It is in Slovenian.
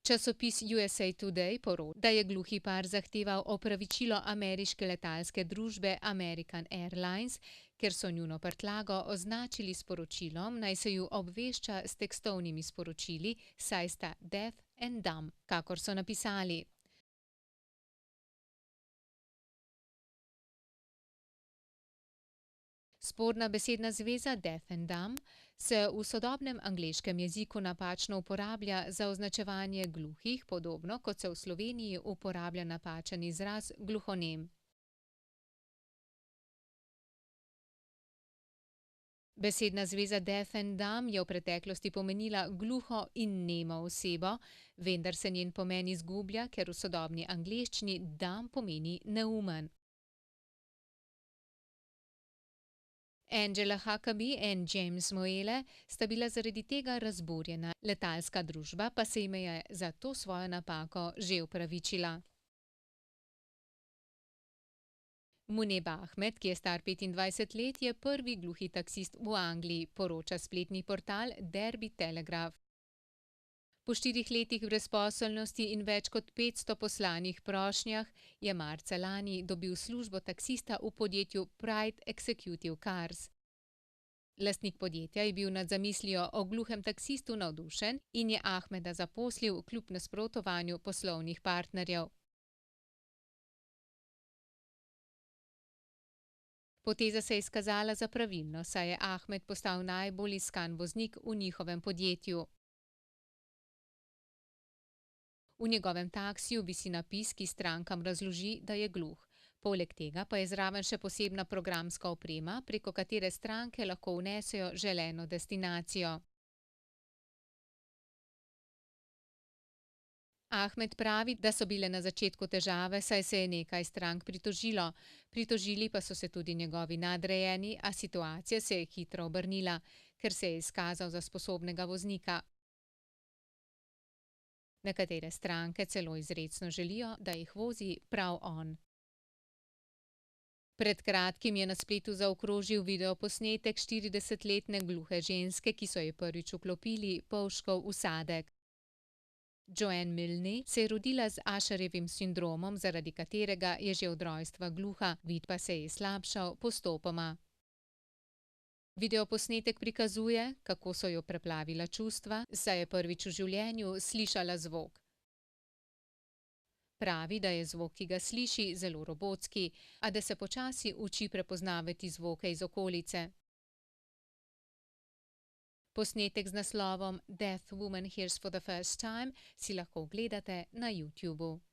Časopis USA Today poroča, da je gluhi par zahteval opravičilo ameriške letalske družbe American Airlines, ker so njuno prtljago označili s sporočilom, naj se ju obvešča s tekstovnimi sporočili, saj sta deaf and dumb, kakor so napisali. Sporna besedna zveza deaf and dumb se v sodobnem angleškem jeziku napačno uporablja za označevanje gluhih, podobno kot se v Sloveniji uporablja napačen izraz gluhonem. Besedna zveza deaf and dumb je v preteklosti pomenila gluho in nemo osebo, vendar se njen pomen izgublja, ker v sodobni angleščini dumb pomeni neumen. Angela Huckabee in James Moele sta bila zaradi tega razburjena, letalska družba pa se jim je za to svojo napako že opravičila. Muneb Ahmed, ki je star 25 let, je prvi gluhi taksist v Angliji, poroča spletni portal Derby Telegraph. Po 4 letih brezposelnosti in več kot 500 poslanih prošnjah je marca lani dobil službo taksista v podjetju Pride Executive Cars. Lastnik podjetja je bil nad zamislijo o gluhem taksistu navdušen in je Ahmeda zaposlil kljub nasprotovanju poslovnih partnerjev. Poteza se je izkazala za pravilno, saj je Ahmed postal najbolj iskan voznik v njihovem podjetju. V njegovem taksiju visi napis, ki strankam razloži, da je gluh. Poleg tega pa je zraven še posebna programska oprema, preko katere stranke lahko vnesejo želeno destinacijo. Ahmed pravi, da so bile na začetku težave, saj se je nekaj strank pritožilo. Pritožili pa so se tudi njegovi nadrejeni, a situacija se je hitro obrnila, ker se je izkazal za sposobnega voznika. Nekatere stranke celo izrecno želijo, da jih vozi prav on. Pred kratkim je na spletu zaokrožil videoposnetek 40-letne gluhe ženske, ki so ji prvič vklopili polžkov vsadek. Joanne Milne se je rodila z Usherjevim sindromom, zaradi katerega je že od rojstva gluha, vid pa se je slabšal postopoma. Videoposnetek prikazuje, kako so jo preplavila čustva, saj je prvič v življenju slišala zvok. Pravi, da je zvok, ki ga sliši, zelo robotski, a da se počasi uči prepoznavati zvoke iz okolice. Posnetek z naslovom Deaf Woman Hears for the First Time si lahko ogledate na YouTubu.